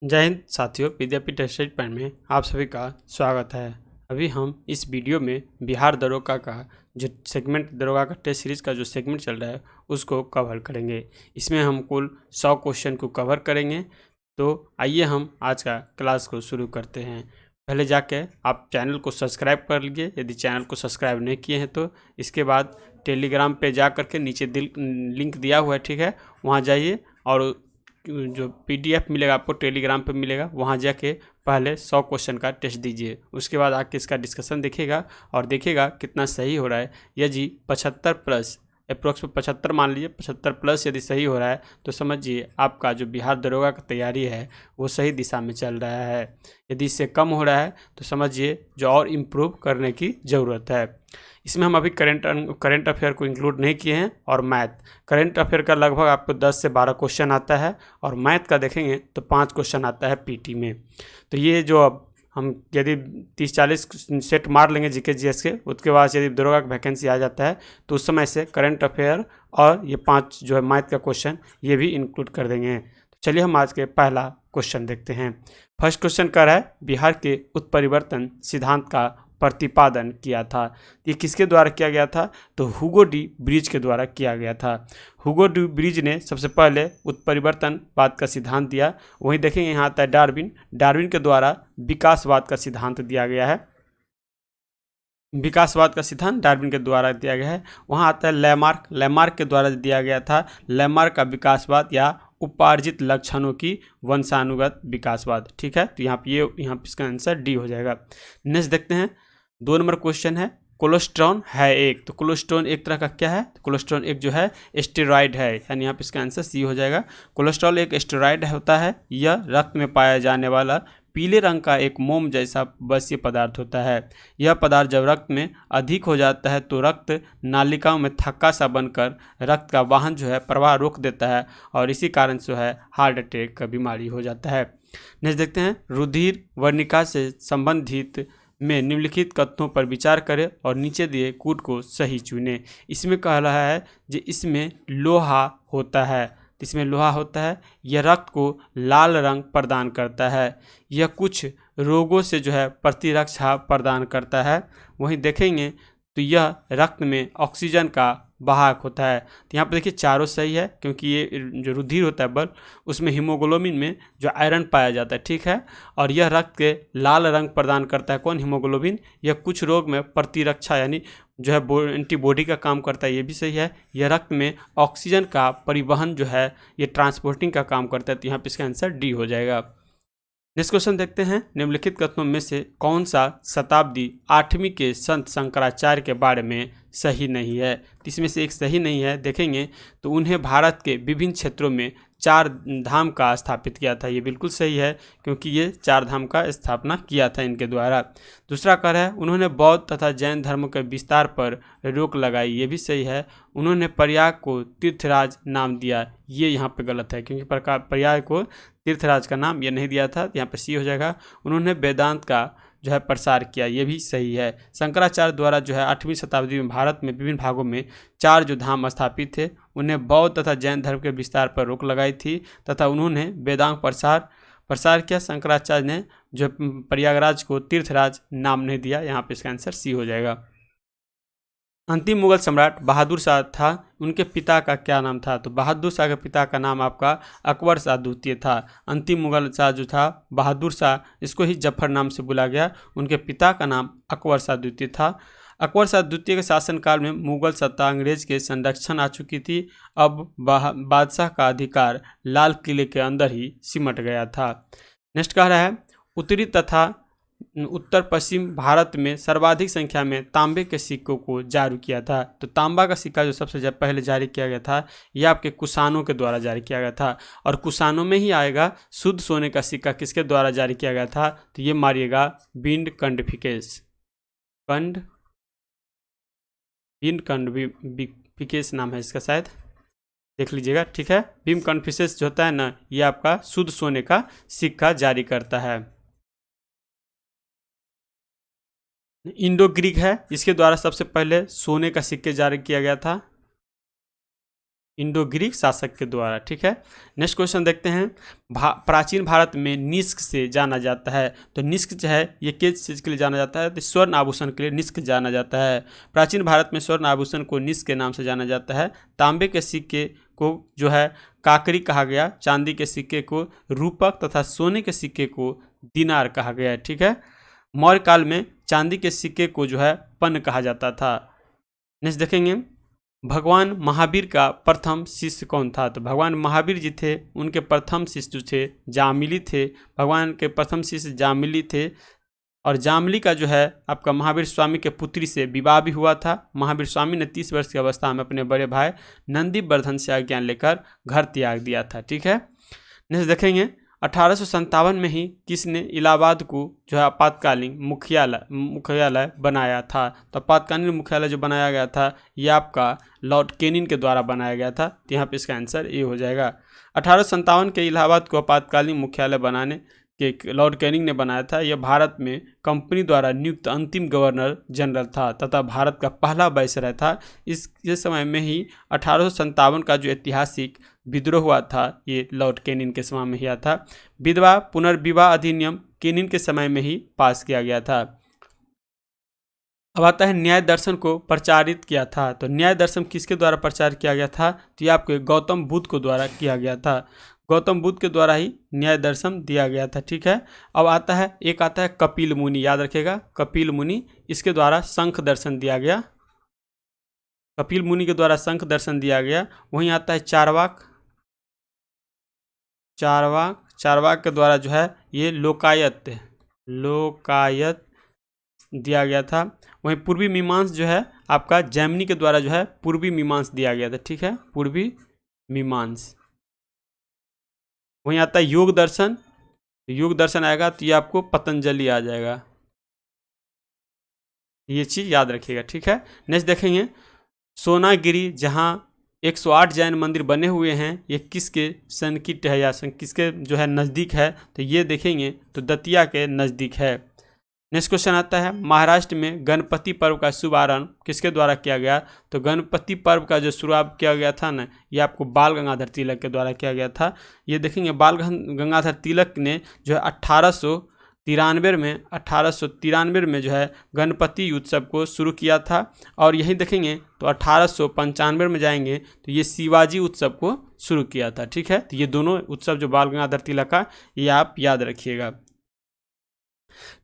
जय हिंद साथियों, विद्यापीठ study point में आप सभी का स्वागत है। अभी हम इस वीडियो में बिहार दरोगा का जो सेगमेंट, दरोगा का टेस्ट सीरीज़ का जो सेगमेंट चल रहा है उसको कवर करेंगे। इसमें हम कुल 100 क्वेश्चन को कवर करेंगे। तो आइए हम आज का क्लास को शुरू करते हैं। पहले जाके आप चैनल को सब्सक्राइब कर लीजिए यदि चैनल को सब्सक्राइब नहीं किए हैं तो। इसके बाद टेलीग्राम पे जा कर के नीचे लिंक दिया हुआ है, ठीक है, वहाँ जाइए और जो PDF मिलेगा आपको टेलीग्राम पे मिलेगा, वहाँ जाके पहले 100 क्वेश्चन का टेस्ट दीजिए। उसके बाद आके इसका डिस्कशन देखिएगा और देखिएगा कितना सही हो रहा है। यदि 75 प्लस, अप्रोक्स 75 मान लीजिए, 75 प्लस यदि सही हो रहा है तो समझिए आपका जो बिहार दरोगा की तैयारी है वो सही दिशा में चल रहा है। यदि इससे कम हो रहा है तो समझिए जो और इम्प्रूव करने की ज़रूरत है। इसमें हम अभी करंट अफेयर को इंक्लूड नहीं किए हैं। और मैथ, करंट अफेयर का लगभग आपको 10 से 12 क्वेश्चन आता है और मैथ का देखेंगे तो 5 क्वेश्चन आता है PT में। तो ये जो अब हम यदि 30-40 सेट मार लेंगे GK GS के, उसके बाद यदि दरोगा का वैकेंसी आ जाता है तो उस समय से करंट अफेयर और ये 5 जो है मैथ का क्वेश्चन ये भी इंक्लूड कर देंगे। तो चलिए हम आज के पहला क्वेश्चन देखते हैं। फर्स्ट क्वेश्चन कर रहा है, बिहार के उत्परिवर्तन सिद्धांत का प्रतिपादन किया था। ये किसके द्वारा किया गया था? तो हुगो डी ब्रिज के द्वारा किया गया था। हुगो डी ब्रिज ने सबसे पहले उत्परिवर्तनवाद का सिद्धांत दिया। वहीं देखेंगे यहाँ आता है डार्विन के द्वारा विकासवाद का सिद्धांत दिया गया है। विकासवाद का सिद्धांत डार्विन के द्वारा दिया गया है। वहाँ आता है लैमार्क के द्वारा दिया गया था। लैमार्क का विकासवाद या उपार्जित लक्षणों की वंशानुगत विकासवाद, ठीक है। तो यहाँ पे इसका आंसर डी हो जाएगा। नेक्स्ट देखते हैं, 2 नंबर क्वेश्चन है, कोलेस्ट्रॉन है एक, तो कोलेस्ट्रॉन एक तरह का क्या है? तो कोलेस्ट्रॉन एक जो है स्टेरॉइड है, यानी यहाँ पे इसका आंसर सी हो जाएगा। कोलेस्ट्रॉल एक स्टेरॉइड होता है। यह रक्त में पाया जाने वाला पीले रंग का एक मोम जैसा बसीय पदार्थ होता है। यह पदार्थ जब रक्त में अधिक हो जाता है तो रक्त नालिकाओं में थक्का सा बनकर रक्त का वाहन जो है प्रवाह रोक देता है और इसी कारण जो है हार्ट अटैक का बीमारी हो जाता है। नेक्स्ट देखते हैं, रुधिर वर्णिका से संबंधित में निम्नलिखित कथनों पर विचार करें और नीचे दिए कूट को सही चुनें। इसमें कह रहा है कि इसमें लोहा होता है। इसमें लोहा होता है। यह रक्त को लाल रंग प्रदान करता है। यह कुछ रोगों से जो है प्रतिरक्षा प्रदान करता है। वहीं देखेंगे तो यह रक्त में ऑक्सीजन का वाहक होता है। तो यहाँ पर देखिए चारों सही है, क्योंकि ये जो रुधिर होता है बल्ब, उसमें हीमोग्लोबिन में जो आयरन पाया जाता है, ठीक है। और यह रक्त के लाल रंग प्रदान करता है, कौन? हीमोग्लोबिन। यह कुछ रोग में प्रतिरक्षा यानी जो है एंटीबॉडी का काम करता है, ये भी सही है। यह रक्त में ऑक्सीजन का परिवहन जो है ये ट्रांसपोर्टिंग का काम करता है। तो यहाँ पर इसका आंसर डी हो जाएगा। नेक्स्ट क्वेश्चन देखते हैं, निम्नलिखित कथनों में से कौन सा शताब्दी 8वीं के संत शंकराचार्य के बारे में सही नहीं है? तो इसमें से एक सही नहीं है। देखेंगे तो उन्हें भारत के विभिन्न क्षेत्रों में 4 धाम का स्थापित किया था। ये बिल्कुल सही है, क्योंकि ये 4 धाम का स्थापना किया था इनके द्वारा। दूसरा कर है, उन्होंने बौद्ध तथा जैन धर्म के विस्तार पर रोक लगाई। ये भी सही है। उन्होंने प्रयाग को तीर्थराज नाम दिया। ये यहाँ पे गलत है, क्योंकि प्रयाग को तीर्थराज का नाम ये नहीं दिया था। यहाँ पे सी हो जाएगा। उन्होंने वेदांत का जो है प्रसार किया। ये भी सही है। शंकराचार्य द्वारा जो है 8वीं शताब्दी में भारत में विभिन्न भागों में 4 जो धाम स्थापित थे, उन्हें बौद्ध तथा जैन धर्म के विस्तार पर रोक लगाई थी तथा उन्होंने वेदांत प्रसार किया। शंकराचार्य ने जो प्रयागराज को तीर्थराज नाम नहीं दिया। यहाँ पे इसका आंसर सी हो जाएगा। अंतिम मुगल सम्राट बहादुर शाह था, उनके पिता का क्या नाम था? तो बहादुर शाह के पिता का नाम आपका अकबर शाह द्वितीय था। अंतिम मुगल शाह जो था बहादुर शाह, इसको ही जफर नाम से बुला गया। उनके पिता का नाम अकबर शाह द्वितीय था। अकबर शाह द्वितीय के शासनकाल में मुगल सत्ता अंग्रेज के संरक्षण आ चुकी थी। अब बादशाह का अधिकार लाल किले के अंदर ही सिमट गया था। नेक्स्ट कह रहा है, उत्तरी तथा उत्तर पश्चिम भारत में सर्वाधिक संख्या में तांबे के सिक्कों को जारी किया था। तो तांबा का सिक्का जो सबसे पहले जारी किया गया था, यह आपके कुषाणों के द्वारा जारी किया गया था। और कुषाणों में ही आएगा शुद्ध सोने का सिक्का किसके द्वारा जारी किया गया था? तो ये मारिएगा बिंड कंडफिकेस नाम है इसका, शायद देख लीजिएगा, ठीक है। बिम कन्फ्यूशस जो होता है ना, ये आपका शुद्ध सोने का सिक्का जारी करता है। इंडो ग्रीक है, इसके द्वारा सबसे पहले सोने का सिक्के जारी किया गया था। इंडो ग्रीक शासक के द्वारा। ठीक है, नेक्स्ट क्वेश्चन देखते हैं। प्राचीन भारत में निष्क से जाना जाता है। तो निष्क जो है ये किस चीज़ के लिए जाना जाता है? तो स्वर्ण आभूषण के लिए निष्क जाना जाता है। प्राचीन भारत में स्वर्ण आभूषण को निष्क के नाम से जाना जाता है। तांबे के सिक्के को जो है काकरी कहा गया, चांदी के सिक्के को रूपक तथा सोने के सिक्के को दिनार कहा गया। ठीक है, मौर्य काल में चांदी के सिक्के को जो है पन्न कहा जाता था। नेक्स्ट देखेंगे, भगवान महावीर का प्रथम शिष्य कौन था? तो भगवान महावीर जी थे, उनके प्रथम शिष्य जो थे जामिली थे। भगवान के प्रथम शिष्य जामिली थे और जामिली का जो है आपका महावीर स्वामी के पुत्री से विवाह भी हुआ था। महावीर स्वामी ने 30 वर्ष की अवस्था में अपने बड़े भाई नंदीवर्धन से आज्ञा लेकर घर त्याग दिया था। ठीक है, नेक्स्ट देखेंगे, 1857 में ही किसने इलाहाबाद को जो है आपातकालीन मुख्यालय बनाया था? तो आपातकालीन मुख्यालय जो बनाया गया था ये आपका लॉर्ड कैनिंग के द्वारा बनाया गया था। तो यहाँ पे इसका आंसर ए हो जाएगा। 1857 के इलाहाबाद को आपातकालीन मुख्यालय बनाने के लॉर्ड कैनिंग ने बनाया था। यह भारत में कंपनी द्वारा नियुक्त अंतिम गवर्नर जनरल था तथा भारत का पहला वायसराय था। इस समय में ही 1857 का जो ऐतिहासिक विद्रोह हुआ था ये लॉर्ड कैनिंग के समय में ही था। विधवा पुनर्विवाह अधिनियम कैनिंग के समय में ही पास किया गया था। अब आता है न्याय दर्शन को प्रचारित किया था। तो न्याय दर्शन किसके द्वारा प्रचार किया गया था? तो ये आपके गौतम बुद्ध को द्वारा किया गया था। गौतम बुद्ध के द्वारा ही न्याय दर्शन दिया गया था। ठीक है, अब आता है कपिल मुनि, याद रखेगा कपिल मुनि, इसके द्वारा शंख दर्शन दिया गया। कपिल मुनि के द्वारा शंख दर्शन दिया गया। वहीं आता है चारवाक के द्वारा जो है ये लोकायत दिया गया था। वहीं पूर्वी मीमांस जो है आपका जैमिनी के द्वारा जो है पूर्वी मीमांस दिया गया था। ठीक है, पूर्वी मीमांस। वहीं आता है योग दर्शन आएगा तो ये आपको पतंजलि आ जाएगा, ये चीज़ याद रखिएगा। ठीक है, नेक्स्ट देखेंगे, सोनागिरी जहाँ 108 जैन मंदिर बने हुए हैं ये किसके सन्निकट है या किसके जो है नज़दीक है? तो ये देखेंगे तो दतिया के नज़दीक है। नेक्स्ट क्वेश्चन आता है, महाराष्ट्र में गणपति पर्व का शुभारंभ किसके द्वारा किया गया? तो गणपति पर्व का जो शुरुआत किया गया था ना ये आपको बाल गंगाधर तिलक के द्वारा किया गया था। ये देखेंगे बाल गंगाधर तिलक ने जो है 1893 में जो है गणपति उत्सव को शुरू किया था। और यही देखेंगे तो 1895 में जाएंगे तो ये शिवाजी उत्सव को शुरू किया था। ठीक है, तो ये दोनों उत्सव जो बाल गंगाधर तिलक का ये आप याद रखिएगा।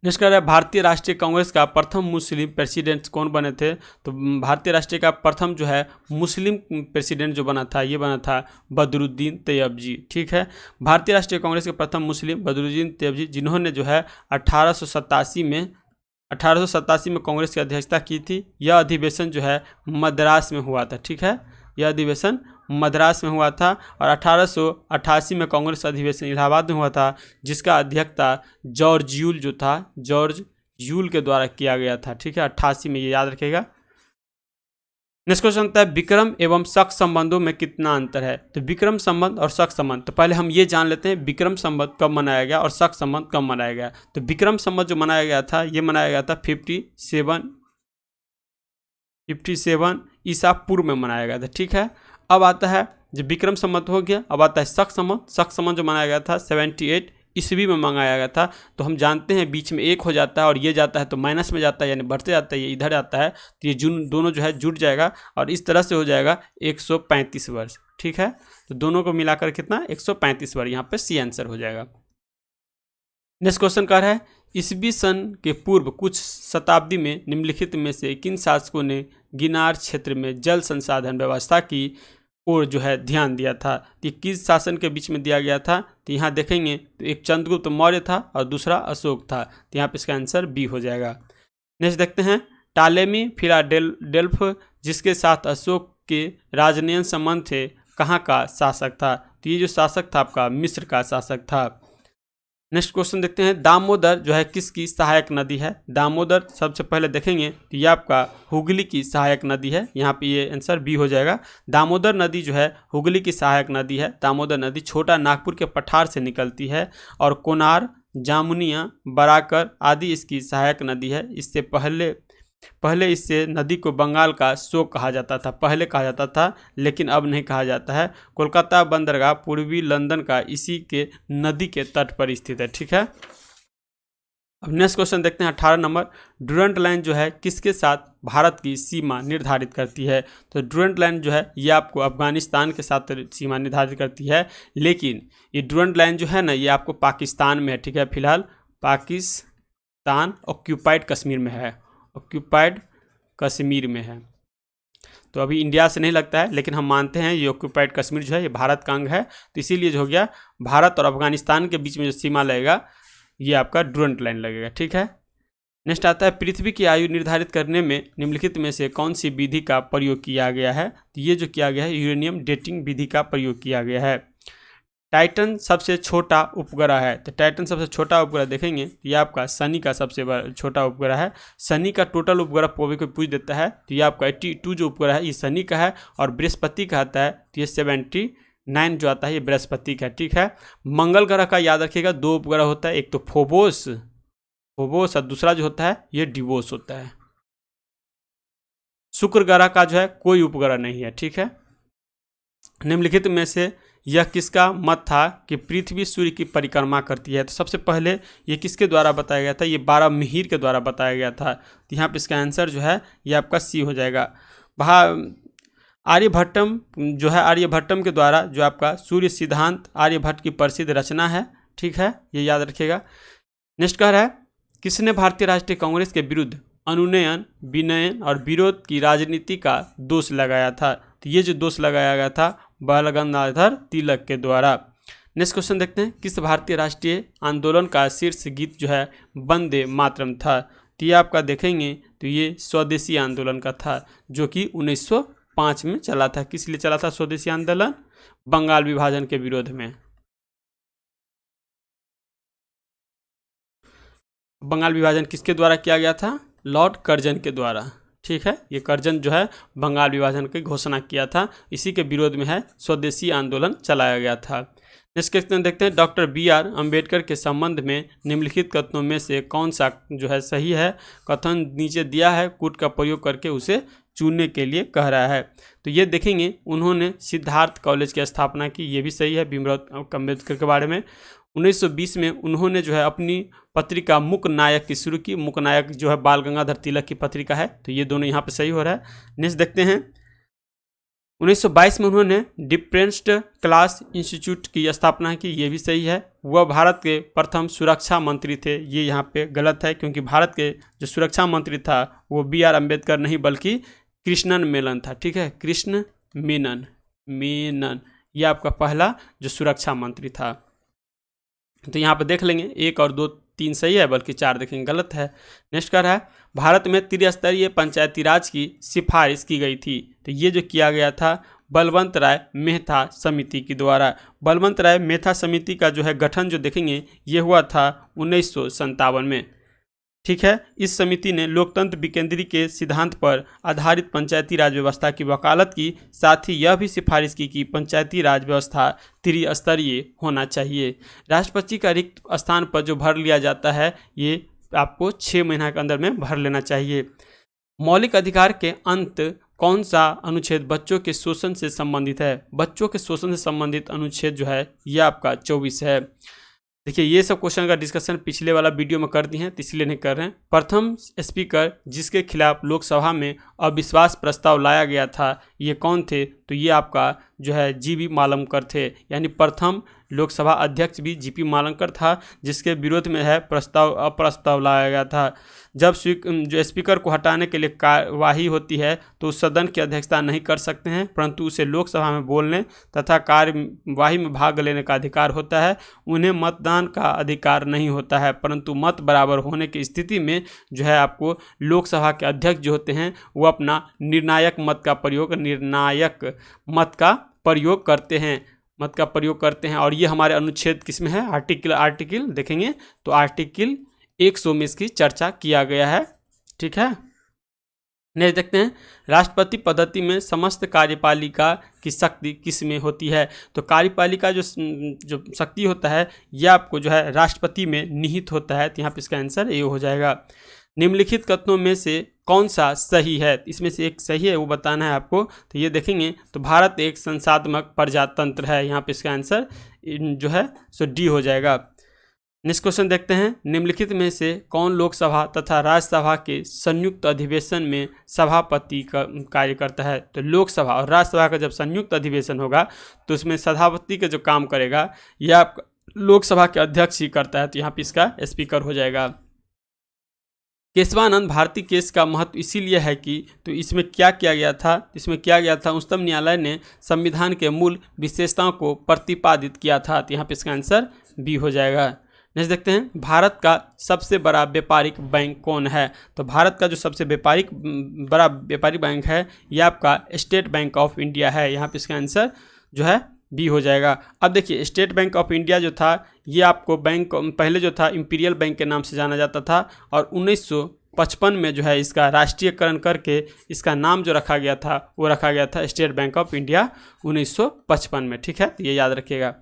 नेक्स्ट है, भारतीय राष्ट्रीय कांग्रेस का प्रथम मुस्लिम प्रेसिडेंट कौन बने थे? तो भारतीय राष्ट्रीय का प्रथम जो है मुस्लिम प्रेसिडेंट जो बना था ये बना था बदरुद्दीन तैयबजी। ठीक है, भारतीय राष्ट्रीय कांग्रेस के प्रथम मुस्लिम बदरुद्दीन तैयबजी, जिन्होंने जो है 1887 में कांग्रेस की अध्यक्षता की थी। यह अधिवेशन जो है मद्रास में हुआ था। ठीक है, यह अधिवेशन मद्रास में हुआ था और 1888 में कांग्रेस अधिवेशन इलाहाबाद में हुआ था, जिसका अध्यक्षता जॉर्ज यूल के द्वारा किया गया था। ठीक है, 88 में, ये याद रखेगा। नेक्स्ट क्वेश्चन आता है, विक्रम एवं शक संबंधों में कितना अंतर है? तो विक्रम संबंध और शक संबंध, तो पहले हम ये जान लेते हैं विक्रम संबंध कब मनाया गया और शक संबंध कब मनाया गया। तो विक्रम संबंध जो मनाया गया था ये मनाया गया था 57 ईसा पूर्व में मनाया गया था। ठीक है, अब आता है जो विक्रम संबंध हो गया, अब आता है शक संबंध जो मनाया गया था 78 ईस्वी में मंगाया गया था। तो हम जानते हैं बीच में एक हो जाता है और ये जाता है तो माइनस में जाता है, यानी बढ़ते जाता है, ये इधर आता है तो ये दोनों जो है जुड़ जाएगा और इस तरह से हो जाएगा 135 वर्ष। ठीक है, तो दोनों को मिलाकर कितना 135 वर्ष, यहाँ पे सी आंसर हो जाएगा। नेक्स्ट क्वेश्चन कर है, ईस्वी सन के पूर्व कुछ शताब्दी में निम्नलिखित में से किन शासकों ने गिनार क्षेत्र में जल संसाधन व्यवस्था की ओर जो है ध्यान दिया था? तो किस शासन के बीच में दिया गया था? तो यहाँ देखेंगे तो एक चंद्रगुप्त मौर्य था और दूसरा अशोक था। तो यहाँ पे इसका आंसर बी हो जाएगा। नेक्स्ट देखते हैं, टालेमी फिलाडेल्फ जिसके साथ अशोक के राजनयन संबंध थे कहाँ का शासक था? तो ये जो शासक था आपका मिस्र का शासक था। नेक्स्ट क्वेश्चन देखते हैं, दामोदर जो है किसकी सहायक नदी है? दामोदर सबसे पहले देखेंगे तो ये आपका हुगली की सहायक नदी है। यहाँ पे ये आंसर बी हो जाएगा। दामोदर नदी जो है हुगली की सहायक नदी है। दामोदर नदी छोटा नागपुर के पठार से निकलती है और कोनार, जामुनिया, बराकर आदि इसकी सहायक नदी है। इससे पहले पहले इससे नदी को बंगाल का शोक कहा जाता था, पहले कहा जाता था, लेकिन अब नहीं कहा जाता है। कोलकाता बंदरगाह पूर्वी लंदन का इसी के नदी के तट पर स्थित है। ठीक है, अब नेक्स्ट क्वेश्चन देखते हैं 18 नंबर। डुरंट लाइन जो है किसके साथ भारत की सीमा निर्धारित करती है? तो डुरंट लाइन जो है ये आपको अफगानिस्तान के साथ सीमा निर्धारित करती है, लेकिन ये डुरंट लाइन जो है ना ये आपको पाकिस्तान में है। ठीक है, फिलहाल पाकिस्तान ऑक्यूपाइड कश्मीर में है, ऑक्यूपाइड कश्मीर में है। तो अभी इंडिया से नहीं लगता है, लेकिन हम मानते हैं ये ऑक्यूपाइड कश्मीर जो है ये भारत का अंग है। तो इसीलिए जो हो गया भारत और अफगानिस्तान के बीच में जो सीमा लगेगा ये आपका डुरंट लाइन लगेगा। ठीक है, नेक्स्ट आता है पृथ्वी की आयु निर्धारित करने में निम्नलिखित में से कौन सी विधि का प्रयोग किया गया है? तो ये जो किया गया है यूरेनियम डेटिंग विधि का प्रयोग किया गया है। टाइटन सबसे छोटा उपग्रह है, तो टाइटन सबसे छोटा उपग्रह देखेंगे ये आपका शनि का सबसे छोटा उपग्रह है। शनि का टोटल उपग्रह कोई पूछ देता है तो ये आपका 82 जो उपग्रह है ये शनि का है, और बृहस्पति का आता है तो ये 79 जो आता है ये बृहस्पति का है। ठीक है, मंगल ग्रह का याद रखिएगा 2 उपग्रह होता है, एक तो फोबोस और दूसरा जो होता है ये डिवोस होता है। शुक्र ग्रह का जो है कोई उपग्रह नहीं है। ठीक है, निम्नलिखित में से यह किसका मत था कि पृथ्वी सूर्य की परिक्रमा करती है? तो सबसे पहले ये किसके द्वारा बताया गया था? ये बारहमिहिर के द्वारा बताया गया था। तो यहाँ पे इसका आंसर जो है ये आपका सी हो जाएगा। आर्यभट्टम जो है आर्यभट्टम के द्वारा जो आपका सूर्य सिद्धांत आर्यभट्ट की प्रसिद्ध रचना है। ठीक है, ये याद रखिएगा। नेक्स्ट कह रहा है किसने भारतीय राष्ट्रीय कांग्रेस के विरुद्ध अनुनयन, विनयन और विरोध की राजनीति का दोष लगाया था? तो ये जो दोष लगाया गया था बाल गंगाधर तिलक के द्वारा। नेक्स्ट क्वेश्चन देखते हैं किस भारतीय राष्ट्रीय आंदोलन का शीर्ष गीत जो है वंदे मातरम था? तो ये आपका देखेंगे तो ये स्वदेशी आंदोलन का था, जो कि 1905 में चला था। किस लिए चला था स्वदेशी आंदोलन? बंगाल विभाजन के विरोध में। बंगाल विभाजन किसके द्वारा किया गया था? लॉर्ड कर्जन के द्वारा। ठीक है, ये कर्जन जो है बंगाल विभाजन की घोषणा किया था, इसी के विरोध में है स्वदेशी आंदोलन चलाया गया था। नेक्स्ट क्वेश्चन देखते हैं डॉक्टर BR अम्बेडकर के संबंध में निम्नलिखित कथनों में से कौन सा जो है सही है? कथन नीचे दिया है, कूट का प्रयोग करके उसे चुनने के लिए कह रहा है। तो ये देखेंगे उन्होंने सिद्धार्थ कॉलेज की स्थापना की, ये भी सही है भीमराव अम्बेडकर के बारे में। 1920 में उन्होंने जो है अपनी पत्रिका मुक नायक की शुरू की। मुक नायक जो है बाल गंगाधर तिलक की पत्रिका है, तो ये दोनों यहाँ पे सही हो रहा है। नेक्स्ट देखते हैं 1922 में उन्होंने डिफरेंस्ड क्लास इंस्टीट्यूट की स्थापना की, ये भी सही है। वह भारत के प्रथम सुरक्षा मंत्री थे, ये यहाँ पे गलत है, क्योंकि भारत के जो सुरक्षा मंत्री था वो BR अम्बेडकर नहीं बल्कि कृष्णन मेनन था। ठीक है, कृष्ण मेनन ये आपका पहला जो सुरक्षा मंत्री था। तो यहाँ पे देख लेंगे 1 और 2 3 सही है, बल्कि 4 देखेंगे गलत है। नेक्स्ट कर रहा है भारत में त्रिस्तरीय पंचायती राज की सिफारिश की गई थी। तो ये जो किया गया था बलवंत राय मेहता समिति के द्वारा। बलवंत राय मेहता समिति का जो है गठन जो देखेंगे ये हुआ था 1957 में। ठीक है, इस समिति ने लोकतंत्र विकेंद्री के सिद्धांत पर आधारित पंचायती राज व्यवस्था की वकालत की, साथ ही यह भी सिफारिश की कि पंचायती राज व्यवस्था त्रिस्तरीय होना चाहिए। राष्ट्रपति का रिक्त स्थान पर जो भर लिया जाता है ये आपको 6 महीना के अंदर में भर लेना चाहिए। मौलिक अधिकार के अंत कौन सा अनुच्छेद बच्चों के शोषण से संबंधित है? बच्चों के शोषण से संबंधित अनुच्छेद जो है यह आपका 24 है। देखिए ये सब क्वेश्चन का डिस्कशन पिछले वाला वीडियो में कर दी हैं, तो इसलिए नहीं कर रहे हैं। प्रथम स्पीकर जिसके खिलाफ लोकसभा में अविश्वास प्रस्ताव लाया गया था ये कौन थे? तो ये आपका जो है GV मालमकर थे, यानी प्रथम लोकसभा अध्यक्ष भी GP मालमकर था, जिसके विरोध में है अप्रस्ताव लाया गया था। जब जो स्पीकर को हटाने के लिए कार्यवाही होती है तो सदन की अध्यक्षता नहीं कर सकते हैं, परंतु उसे लोकसभा में बोलने तथा कार्यवाही में भाग लेने का अधिकार होता है। उन्हें मतदान का अधिकार नहीं होता है, परंतु मत बराबर होने की स्थिति में जो है आपको लोकसभा के अध्यक्ष जो होते हैं वो अपना निर्णायक मत का प्रयोग करते हैं। और ये हमारे अनुच्छेद किस में है? आर्टिकल देखेंगे तो आर्टिकल 100 में इसकी चर्चा किया गया है। ठीक है, नेक्स्ट देखते हैं राष्ट्रपति पद्धति में समस्त कार्यपालिका की शक्ति किस में होती है? तो कार्यपालिका जो शक्ति होता है यह आपको जो है राष्ट्रपति में निहित होता है, तो यहाँ पे इसका आंसर ये हो जाएगा। निम्नलिखित कथनों में से कौन सा सही है? इसमें से एक सही है, वो बताना है आपको। तो ये देखेंगे तो भारत एक संसाधनात्मक प्रजातंत्र है, यहाँ पे इसका आंसर जो है सो डी हो जाएगा। नेक्स्ट क्वेश्चन देखते हैं, निम्नलिखित में से कौन लोकसभा तथा राज्यसभा के संयुक्त अधिवेशन में सभापति का कार्य करता है? तो लोकसभा और राज्यसभा का जब संयुक्त अधिवेशन होगा तो उसमें सभापति का जो काम करेगा यह आप लोकसभा के अध्यक्ष ही करता है, तो यहाँ पे इसका स्पीकर हो जाएगा। केशवानंद भारती केस का महत्व इसीलिए है कि तो इसमें क्या किया गया था? इसमें किया गया था उच्चतम न्यायालय ने संविधान के मूल विशेषताओं को प्रतिपादित किया था, तो यहाँ पे इसका आंसर बी हो जाएगा। नेक्स्ट देखते हैं, भारत का सबसे बड़ा व्यापारिक बैंक कौन है? तो भारत का जो सबसे बड़ा व्यापारिक बैंक है यह आपका स्टेट बैंक ऑफ इंडिया है, यहाँ पे इसका आंसर जो है बी हो जाएगा। अब देखिए स्टेट बैंक ऑफ इंडिया जो था ये आपको बैंक पहले जो था इंपीरियल बैंक के नाम से जाना जाता था और 1955 में जो है इसका राष्ट्रीयकरण करके इसका नाम जो रखा गया था वो रखा गया था स्टेट बैंक ऑफ इंडिया 1955 में, ठीक है, तो ये याद रखिएगा।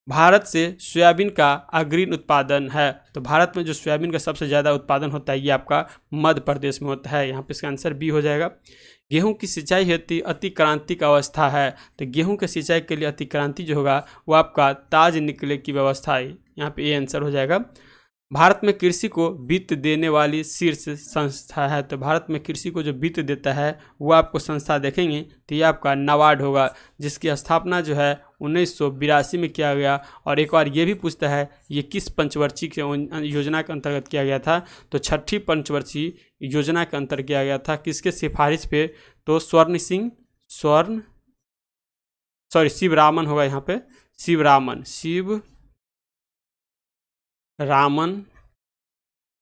भारत से सोयाबीन का अग्रणी उत्पादन है, तो भारत में जो सोयाबीन का सबसे ज़्यादा उत्पादन होता है ये आपका मध्य प्रदेश में होता है, यहाँ पे इसका आंसर बी हो जाएगा। गेहूं की सिंचाई हेतु अतिक्रांति का अवस्था है, तो गेहूं के सिंचाई के लिए अतिक्रांति जो होगा वो आपका ताज निकले की व्यवस्था है, यहाँ पे ये आंसर हो जाएगा। भारत में कृषि को वित्त देने वाली शीर्ष संस्था है, तो भारत में कृषि को जो वित्त देता है वो आपको संस्था देखेंगे तो ये आपका नाबार्ड होगा, जिसकी स्थापना जो है 1982 में किया गया। और एक बार ये भी पूछता है ये किस पंचवर्षीय के योजना के अंतर्गत किया गया था? तो छठी पंचवर्षीय योजना के अंतर्गत किया गया था, किसके सिफारिश पे? तो शिवरामन होगा, यहाँ पे शिवरामन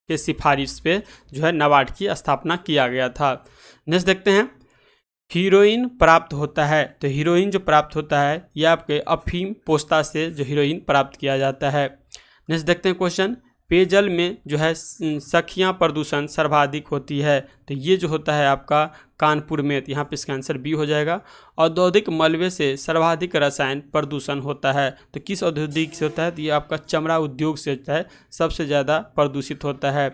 के सिफारिश पे जो है नाबार्ड की स्थापना किया गया था। नेक्स्ट देखते हैं, हीरोइन प्राप्त होता है, तो हीरोइन जो प्राप्त होता है यह आपके अफीम पोस्ता से जो हीरोइन प्राप्त किया जाता है। नेक्स्ट देखते हैं क्वेश्चन, पेयजल में जो है सखियाँ प्रदूषण सर्वाधिक होती है, तो ये जो होता है आपका कानपुर में, तो यहाँ पे इसका आंसर बी हो जाएगा। औद्योगिक मलबे से सर्वाधिक रसायन प्रदूषण होता है, तो किस औद्योगिक से होता है? तो ये आपका चमड़ा उद्योग से होता है, सबसे ज़्यादा प्रदूषित होता है।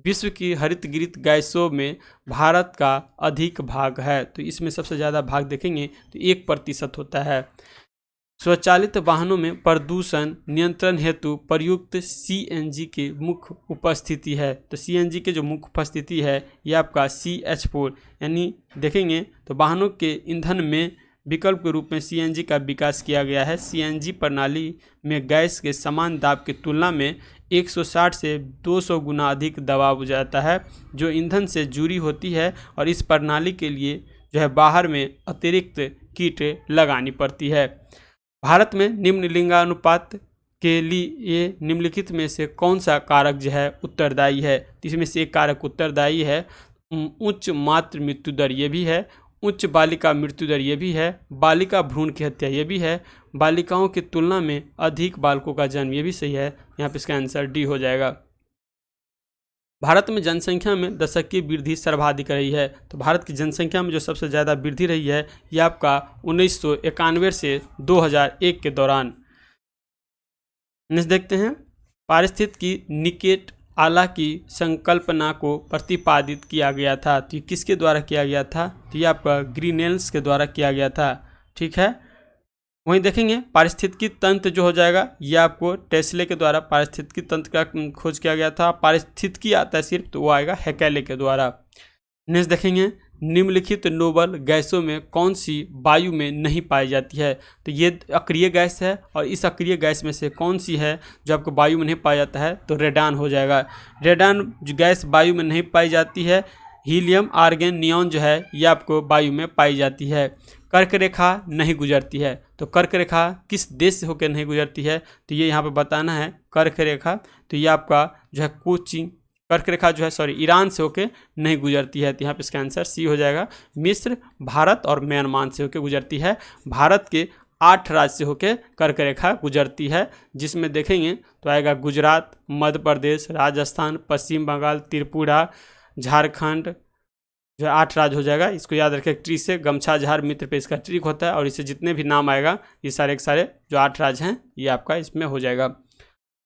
विश्व की हरितगृह गैसों में भारत का अधिक भाग है, तो इसमें सबसे ज़्यादा भाग देखेंगे तो 1% होता है। स्वचालित वाहनों में प्रदूषण नियंत्रण हेतु प्रयुक्त CNG के मुख्य उपस्थिति है, तो CNG के जो मुख्य उपस्थिति है ये आपका CH4, यानी देखेंगे तो वाहनों के ईंधन में विकल्प के रूप में CNG का विकास किया गया है। CNG प्रणाली में गैस के समान दाब की तुलना में 160 से 200 गुना अधिक दबाव जाता है जो ईंधन से जुड़ी होती है, और इस प्रणाली के लिए जो है बाहर में अतिरिक्त किट लगानी पड़ती है। भारत में निम्न लिंगानुपात के लिए निम्नलिखित में से कौन सा कारक जो है उत्तरदायी है? तो इसमें से एक कारक उत्तरदायी है उच्च मातृ मृत्यु दर, ये भी है, उच्च बालिका मृत्यु दर, ये भी है, बालिका भ्रूण की हत्या, ये भी है, बालिकाओं की तुलना में अधिक बालकों का जन्म, ये भी सही है, यहाँ पे इसका आंसर डी हो जाएगा। भारत में जनसंख्या में दशकीय वृद्धि सर्वाधिक रही है, तो भारत की जनसंख्या में जो सबसे ज़्यादा वृद्धि रही है यह आपका 1991 से 2001 के दौरान। नेक्स्ट देखते हैं, पारिस्थितिकी निकेट आला की संकल्पना को प्रतिपादित किया गया था, तो किसके द्वारा किया गया था? तो ये आपका ग्रीनेल्स के द्वारा किया गया था, ठीक है। वहीं देखेंगे पारिस्थितिकी तंत्र जो हो जाएगा ये आपको टेस्ले के द्वारा पारिस्थितिकी तंत्र का खोज किया गया था। पारिस्थितिकी आता है सिर्फ तो वो आएगा हैकेले के द्वारा। नेक्स्ट देखेंगे, निम्नलिखित नोबल गैसों में कौन सी वायु में नहीं पाई जाती है? तो ये अक्रिय गैस है, और इस अक्रिय गैस में से कौन सी है जो आपको वायु में नहीं पाया जाता है? तो रेडान हो जाएगा। रेडान जो गैस वायु में नहीं पाई जाती है। हीलियम आर्गन नियॉन जो है ये आपको वायु में पाई जाती है। कर्क रेखा नहीं गुजरती है, तो कर्क रेखा किस देश से होकर नहीं गुजरती है? तो ये यहाँ पे बताना है कर्क रेखा, तो ये आपका जो है कोचिंग कर्क रेखा जो है ईरान से होकर नहीं गुजरती है, तो यहाँ पे इसका आंसर सी हो जाएगा। मिस्र, भारत और म्यांमार से होकर गुजरती है। भारत के 8 राज्य से होकर कर्क रेखा गुजरती है, जिसमें देखेंगे तो आएगा गुजरात, मध्य प्रदेश, राजस्थान, पश्चिम बंगाल, त्रिपुरा, झारखंड, जो 8 राज्य हो जाएगा। इसको याद रखें, ट्री से गमछा झार मित्र पे इसका ट्रिक होता है, और इससे जितने भी नाम आएगा ये सारे के सारे जो 8 राज्य हैं ये आपका इसमें हो जाएगा।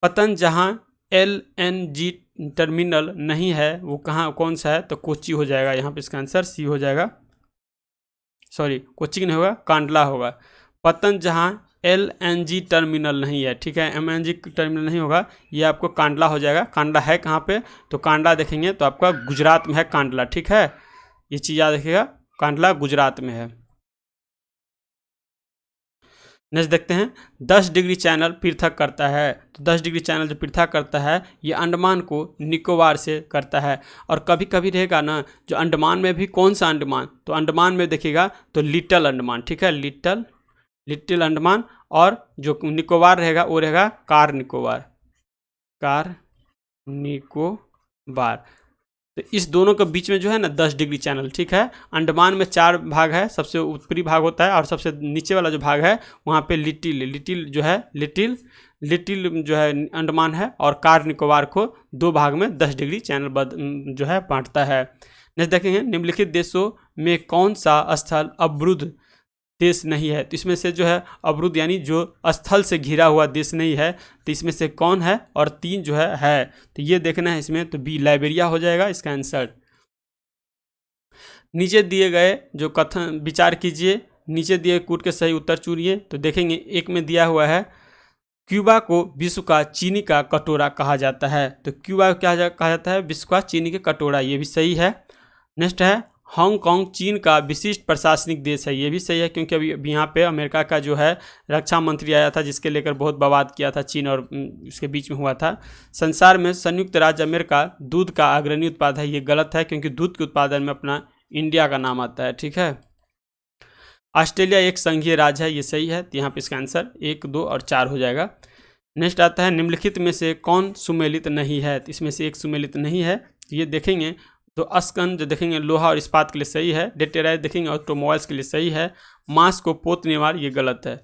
पतन जहां LNG टर्मिनल नहीं है वो कहाँ कौन सा है, तो कोच्चि हो जाएगा। यहाँ पे इसका आंसर सी हो जाएगा, सॉरी कोच्चि नहीं होगा, कांडला होगा। पतन जहाँ LNG टर्मिनल नहीं है, ठीक है, MNG टर्मिनल नहीं होगा, ये आपको कांडला हो जाएगा। कांडला है कहाँ पे, तो कांडला देखेंगे तो आपका गुजरात में है कांडला, ठीक है, ये चीज़ याद रखिएगा, कांडला गुजरात में है। नेक्स्ट देखते हैं, 10 डिग्री चैनल पृथक करता है। तो 10 डिग्री चैनल जो पृथक करता है ये अंडमान को निकोबार से करता है। और कभी कभी रहेगा ना जो अंडमान में भी, कौन सा अंडमान, तो अंडमान में देखिएगा तो लिटिल अंडमान, ठीक है, लिटिल अंडमान। और जो निकोबार रहेगा वो रहेगा कार निकोबार। तो इस दोनों के बीच में जो है ना 10 डिग्री चैनल, ठीक है। अंडमान में 4 भाग है, सबसे ऊपरी भाग होता है और सबसे नीचे वाला जो भाग है वहाँ पे लिटिल जो है अंडमान है, और कार निकोबार को 2 भाग में 10 डिग्री चैनल जो है बांटता है। नेक्स्ट देखेंगे, निम्नलिखित देशों में कौन सा स्थल अवरुद्ध देश नहीं है। तो इसमें से जो है अवरुद्ध यानी जो स्थल से घिरा हुआ देश नहीं है, तो इसमें से कौन है, और 3 जो है तो ये देखना है इसमें, तो बी लाइबेरिया हो जाएगा इसका आंसर। नीचे दिए गए जो कथन विचार कीजिए, नीचे दिए कूट के सही उत्तर चुनिए। तो देखेंगे एक में दिया हुआ है क्यूबा को विश्व का चीनी का कटोरा कहा जाता है। तो क्यूबा क्या कहा जाता है, विश्व का चीनी का कटोरा, ये भी सही है। नेक्स्ट है हांगकांग चीन का विशिष्ट प्रशासनिक देश है, ये भी सही है, क्योंकि अभी यहाँ पे अमेरिका का जो है रक्षा मंत्री आया था जिसके लेकर बहुत बवाद किया था, चीन और उसके बीच में हुआ था। संसार में संयुक्त राज्य अमेरिका दूध का अग्रणी उत्पाद है, ये गलत है, क्योंकि दूध के उत्पादन में अपना इंडिया का नाम आता है, ठीक है। ऑस्ट्रेलिया एक संघीय राज्य है, ये सही है, तो यहाँ पे इसका आंसर 1, 2 और 4 हो जाएगा। नेक्स्ट आता है, निम्नलिखित में से कौन सुमेलित नहीं है। तो इसमें से एक सुमेलित नहीं है, तो ये देखेंगे तो अस्कन जो देखेंगे लोहा और इस्पात के लिए सही है। डेटेराइज देखेंगे ऑटोमोबाइल्स के लिए सही है। मांस को पोत निर्माण, ये गलत है।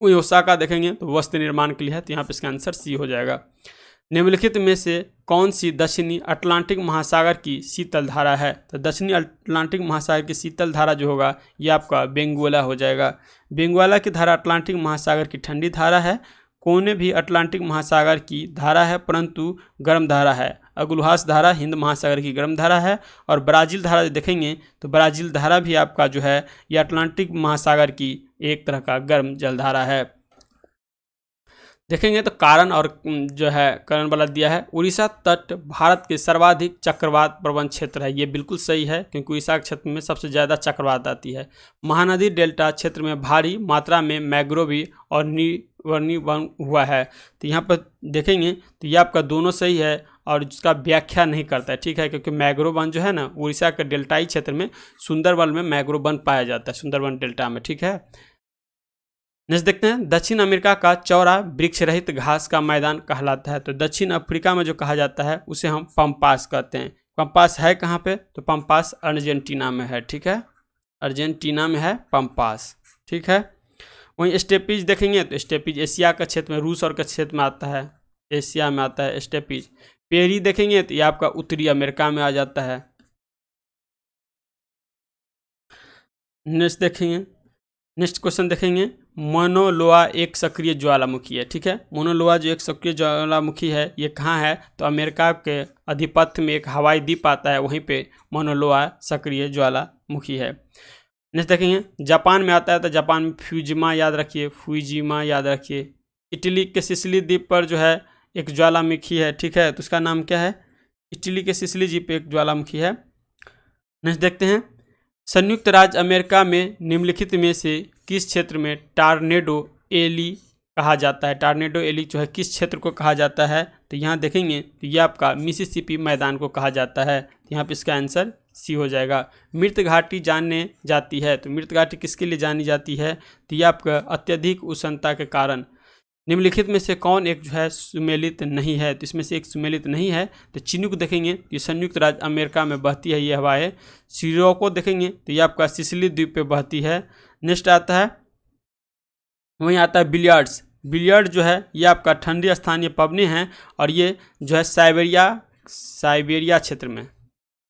ओसाका देखेंगे तो वस्त्र निर्माण के लिए है, तो यहाँ पे इसका आंसर सी हो जाएगा। निम्नलिखित में से कौन सी दक्षिणी अटलांटिक महासागर की शीतल धारा है। तो दक्षिणी अटलांटिक महासागर की शीतल धारा जो होगा ये आपका बेंगुएला हो जाएगा। बेंगुएला की धारा अटलांटिक महासागर की ठंडी धारा है। कोने भी अटलांटिक महासागर की धारा है परंतु गर्म धारा है। अगुलहास धारा हिंद महासागर की गर्म धारा है। और ब्राज़ील धारा जो देखेंगे तो ब्राज़ील धारा भी आपका जो है ये अटलांटिक महासागर की एक तरह का गर्म जलधारा है। देखेंगे तो कारण और जो है कारण वाला दिया है। उड़ीसा तट भारत के सर्वाधिक चक्रवात प्रवण क्षेत्र है, ये बिल्कुल सही है क्योंकि उड़ीसा क्षेत्र में सबसे ज़्यादा चक्रवात आती है। महानदी डेल्टा क्षेत्र में भारी मात्रा में मैग्रोवी और नीवर्णी वन हुआ है। तो यहाँ पर देखेंगे तो ये आपका दोनों सही है और जिसका व्याख्या नहीं करता है, ठीक है, क्योंकि मैग्रो वन जो है ना उड़ीसा के डेल्टाई क्षेत्र में सुंदरवन में मैग्रो वन पाया जाता है, सुंदरवन डेल्टा में, ठीक है। नेक्स्ट देखते हैं, दक्षिण अमेरिका का चौड़ा वृक्ष रहित घास का मैदान कहलाता है। तो दक्षिण अफ्रीका में जो कहा जाता है उसे हम पंपास कहते हैं। पंपास है कहाँ पे, तो पंपास अर्जेंटीना में है, ठीक है, अर्जेंटीना में है पंपास, ठीक है। वहीं स्टेपीज देखेंगे तो स्टेपीज एशिया का क्षेत्र में, रूस और के क्षेत्र में आता है, एशिया में आता है स्टेपीज। पेरी देखेंगे तो ये आपका उत्तरी अमेरिका में आ जाता है। नेक्स्ट देखेंगे, नेक्स्ट क्वेश्चन देखेंगे, मोनोलोआ एक सक्रिय ज्वालामुखी है, ठीक है। मोनोलोआ जो एक सक्रिय ज्वालामुखी है ये कहाँ है, तो अमेरिका के आधिपत्य में एक हवाई द्वीप आता है, वहीं पे मोनोलोआ सक्रिय ज्वालामुखी है। नेक्स्ट देखेंगे, जापान में आता है तो जापान में फ्यूजिमा याद रखिए, फ्यूजिमा याद रखिए। इटली के सिसिली द्वीप पर जो है एक ज्वालामुखी है, ठीक है, तो उसका नाम क्या है, इटली के सिसिली द्वीप पे एक ज्वालामुखी है। नेक्स्ट देखते हैं, संयुक्त राज्य अमेरिका में निम्नलिखित में से किस क्षेत्र में टॉर्नेडो एली कहा जाता है। टॉर्नेडो एली जो है किस क्षेत्र को कहा जाता है, तो यहाँ देखेंगे तो ये आपका मिसिसिपी मैदान को कहा जाता है। यहाँ पे इसका आंसर सी हो जाएगा। मृत घाटी जाने जाती है, तो मृत घाटी किसके लिए जानी जाती है, तो ये आपका अत्यधिक उष्णता के कारण। निम्नलिखित में से कौन एक जो है सुमेलित नहीं है, तो इसमें से एक सुमेलित नहीं है, तो चिनूक देखेंगे ये संयुक्त राज्य अमेरिका में बहती है ये हवाएं। सिरोको देखेंगे तो ये आपका सिसिली द्वीप पे बहती है। नेक्स्ट आता है, वहीं आता है बिलियर्ड्स। बिलियर्ड जो है ये आपका ठंडी स्थानीय पवने हैं और ये जो है साइबेरिया क्षेत्र में,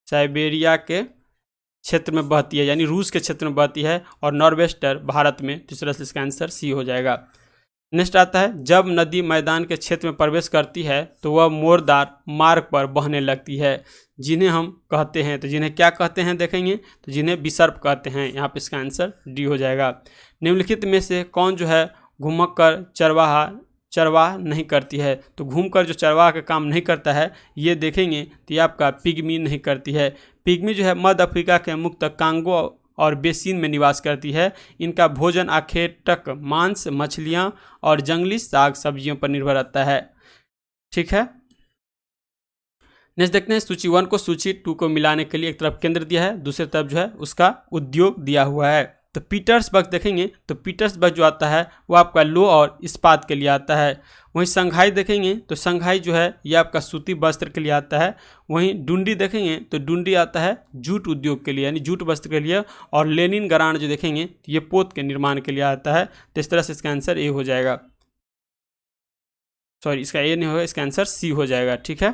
साइबेरिया के क्षेत्र में बहती है, यानी रूस के क्षेत्र में बहती है, और नॉर्वेस्टर भारत में। तीसरा से इसका आंसर सी हो जाएगा। नेक्स्ट आता है, जब नदी मैदान के क्षेत्र में प्रवेश करती है तो वह मोरदार मार्ग पर बहने लगती है, जिन्हें हम कहते हैं, तो जिन्हें क्या कहते हैं देखेंगे, तो जिन्हें विसर्प कहते हैं। यहाँ पे इसका आंसर डी हो जाएगा। निम्नलिखित में से कौन जो है घुमक कर चरवाह नहीं करती है, तो घूमकर जो चरवाह का काम नहीं करता है ये देखेंगे तो ये आपका पिग्मी नहीं करती है। पिग्मी जो है मध्य अफ्रीका के मुक्त कांगो और बेसिन में निवास करती है। इनका भोजन आखेटक मांस, मछलियाँ और जंगली साग सब्जियों पर निर्भर रहता है। ठीक है, नेक्स्ट देखते हैं सूची 1 को सूची 2 को मिलाने के लिए एक तरफ केंद्र दिया है, दूसरी तरफ जो है उसका उद्योग दिया हुआ है। तो पीटर्सबर्ग देखेंगे तो पीटर्सबर्ग जो आता है वो आपका लोह और इस्पात के लिए आता है। वहीं संघाई देखेंगे तो संघाई जो है ये आपका सूती वस्त्र के लिए आता है। वहीं डुंडी देखेंगे तो डुंडी आता है जूट उद्योग के लिए, यानी जूट वस्त्र के लिए। और लेनिनग्राड जो देखेंगे तो ये पोत के निर्माण के लिए आता है। तो इस तरह से इसका आंसर ए हो जाएगा, सॉरी इसका ए नहीं होगा, इसका आंसर सी हो जाएगा। ठीक है,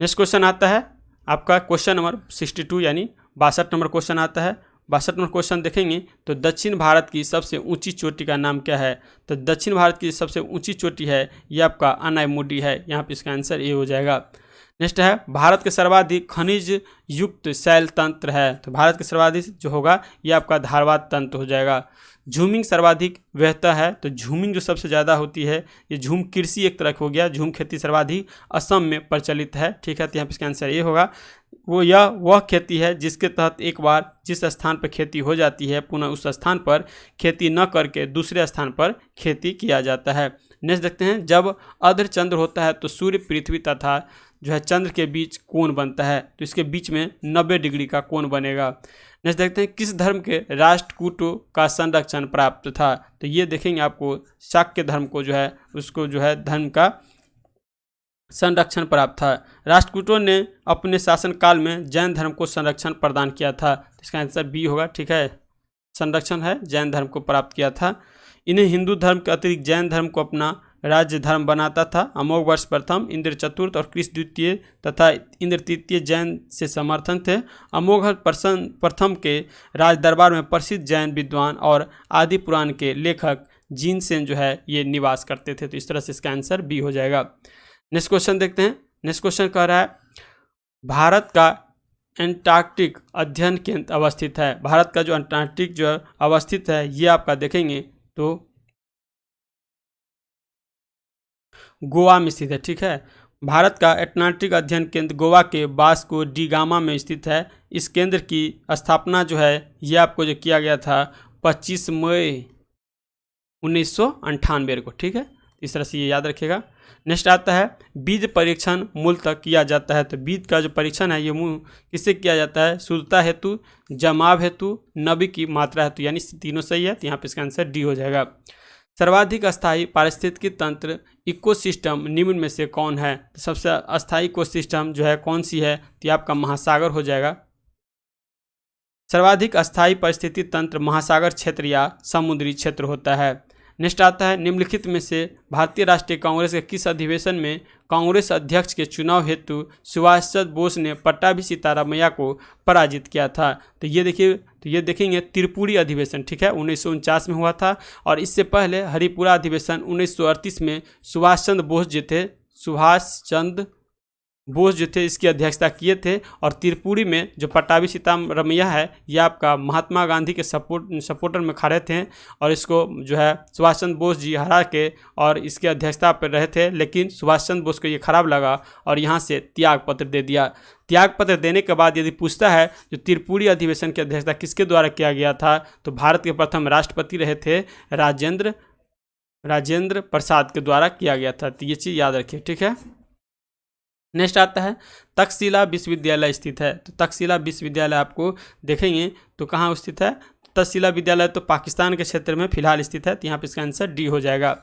नेक्स्ट क्वेश्चन आता है आपका क्वेश्चन नंबर 62 यानी 62 नंबर क्वेश्चन आता है। 62 नंबर क्वेश्चन देखेंगे तो दक्षिण भारत की सबसे ऊंची चोटी का नाम क्या है, तो दक्षिण भारत की सबसे ऊंची चोटी है ये आपका अनायमुडी है। यहाँ पे इसका आंसर ए हो जाएगा। नेक्स्ट है, भारत के सर्वाधिक खनिज युक्त शैल तंत्र है, तो भारत के सर्वाधिक जो होगा ये आपका धारवाद तंत्र हो जाएगा। झूमिंग सर्वाधिक वहता है, तो झूमिंग जो सबसे ज़्यादा होती है ये झूम कृषि एक तरह हो गया। झूम खेती सर्वाधिक असम में प्रचलित है। ठीक है, तो यहाँ पे इसका आंसर ये होगा। वह खेती है जिसके तहत एक बार जिस स्थान पर खेती हो जाती है पुनः उस स्थान पर खेती न करके दूसरे स्थान पर खेती किया जाता है। नेक्स्ट देखते हैं, जब अर्धचंद्र होता है तो सूर्य, पृथ्वी तथा जो है चंद्र के बीच कोण बनता है, तो इसके बीच में 90 डिग्री का कोण बनेगा। नेक्स्ट देखते हैं, किस धर्म के राष्ट्रकूटों का संरक्षण प्राप्त था, तो ये देखेंगे आपको शाक्य धर्म को जो है उसको जो है धर्म का संरक्षण प्राप्त था। राष्ट्रकूटों ने अपने शासनकाल में जैन धर्म को संरक्षण प्रदान किया था। इसका आंसर बी होगा। ठीक है, संरक्षण है जैन धर्म को प्राप्त किया था। इन्हें हिंदू धर्म के अतिरिक्त जैन धर्म को अपना राज्य धर्म बनाता था। अमोघ वर्ष प्रथम, इंद्र चतुर्थ और कृष्ण द्वितीय तथा इंद्र तृतीय जैन से समर्थन थे। अमोघ प्रथम के राज दरबार में प्रसिद्ध जैन विद्वान और आदि पुराण के लेखक जिनसेन जो है ये निवास करते थे। तो इस तरह से इसका आंसर बी हो जाएगा। नेक्स्ट क्वेश्चन देखते हैं। नेक्स्ट क्वेश्चन कह रहा है, भारत का एंटार्क्टिक अध्ययन केंद्र अवस्थित है। भारत का जो अंटार्कटिक जो अवस्थित है ये आपका देखेंगे तो गोवा में स्थित है। ठीक है, भारत का एटलांटिक अध्ययन केंद्र गोवा के वास्को डी गामा में स्थित है। इस केंद्र की स्थापना जो है ये आपको जो किया गया था 25 मई 1998 को। ठीक है, इस तरह से ये याद रखिएगा। नेक्स्ट आता है, बीज परीक्षण मूलतः किया जाता है, तो बीज का जो परीक्षण है ये किससे किया जाता है, शुद्धता हेतु, जमाव हेतु, नमी की मात्रा हेतु, यानी तीनों सही है। तो यहाँ पे इसका आंसर डी हो जाएगा। सर्वाधिक अस्थायी पारिस्थितिकी तंत्र इकोसिस्टम निम्न में से कौन है, तो सबसे अस्थायी इकोसिस्टम जो है कौन सी है, तो ये आपका महासागर हो जाएगा। सर्वाधिक अस्थायी पारिस्थितिकी तंत्र महासागर क्षेत्र या समुद्री क्षेत्र होता है। नेक्स्ट आता है, निम्नलिखित में से भारतीय राष्ट्रीय कांग्रेस के किस अधिवेशन में कांग्रेस अध्यक्ष के चुनाव हेतु सुभाष चंद्र बोस ने पट्टाभी सीतारामैया को पराजित किया था, तो ये देखिए, तो ये देखेंगे त्रिपुरी अधिवेशन। ठीक है, 1949 में हुआ था। और इससे पहले हरिपुरा अधिवेशन 1938 में सुभाष चंद्र बोस जो थे इसकी अध्यक्षता किए थे। और त्रिपुरी में जो पट्टाभी सीतारामैया है ये आपका महात्मा गांधी के सपोर्टर में खड़े थे और इसको जो है सुभाष चंद्र बोस जी हरा के और इसके अध्यक्षता पर रहे थे। लेकिन सुभाष चंद्र बोस को ये खराब लगा और यहाँ से त्याग पत्र दे दिया। त्याग पत्र देने के बाद यदि पूछता है जो त्रिपुरी अधिवेशन की अध्यक्षता किसके द्वारा किया गया था, तो भारत के प्रथम राष्ट्रपति रहे थे राजेंद्र प्रसाद के द्वारा किया गया था। तो ये चीज़ याद रखिए। ठीक है, नेक्स्ट आता है, तक्षशिला विश्वविद्यालय स्थित है, तो तक्षशिला विश्वविद्यालय आपको देखेंगे तो कहाँ स्थित है, तक्षशिला विद्यालय तो पाकिस्तान के क्षेत्र में फिलहाल स्थित है। तो यहाँ पे इसका आंसर डी हो जाएगा।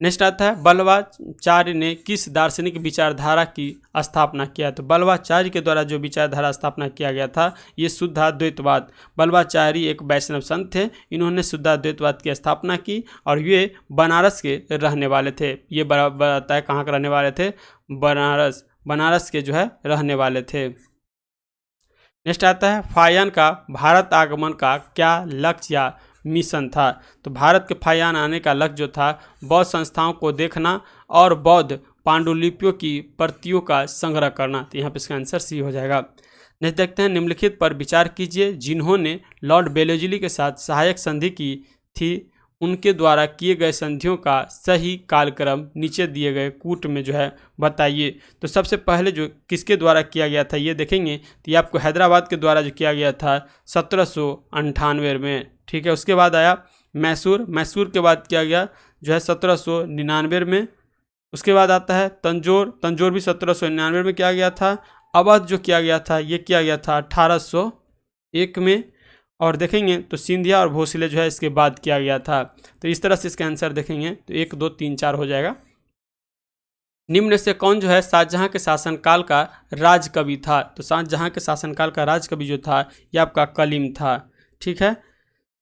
नेक्स्ट आता है, बल्लवाचार्य ने किस दार्शनिक विचारधारा की स्थापना किया, तो बल्लवाचार्य के द्वारा जो विचारधारा स्थापना किया गया था ये शुद्धाद्वैतवाद। बल्लवाचार्य एक वैष्णव संत थे, इन्होंने शुद्धाद्वैतवाद की स्थापना की और ये बनारस के रहने वाले थे। ये बताता है कहाँ के रहने वाले थे, बनारस के जो है रहने वाले थे। नेक्स्ट आता है, फायन का भारत आगमन का क्या लक्ष्य या मिशन था। तो भारत के फायान आने का लक्ष्य जो था बौद्ध संस्थाओं को देखना और बौद्ध पांडुलिपियों की प्रतियों का संग्रह करना। तो यहाँ पे इसका आंसर सी हो जाएगा। नेक्स्ट देखते हैं, निम्नलिखित पर विचार कीजिए जिन्होंने लॉर्ड बेलोजिली के साथ सहायक संधि की थी, उनके द्वारा किए गए संधियों का सही कालक्रम 98 दिए गए कूट में जो है बताइए। तो सबसे पहले जो किसके द्वारा किया गया था ये देखेंगे, तो ये आपको हैदराबाद के द्वारा जो किया गया था 1798 में, ठीक है। उसके बाद आया मैसूर के बाद किया गया जो है 1799 में। उसके बाद आता है तंजौर भी 1799 में किया गया था। अवध जो किया गया था ये किया गया था 1801 में। और देखेंगे तो सिंधिया और भोसले जो है इसके बाद किया गया था। तो इस तरह से इसका आंसर देखेंगे तो 1, 2, 3, 4 हो जाएगा। निम्न से कौन जो है शाहजहां के शासनकाल का राजकवि था? तो शाहजहां के शासनकाल का राजकवि जो था ये आपका कलीम था, ठीक है,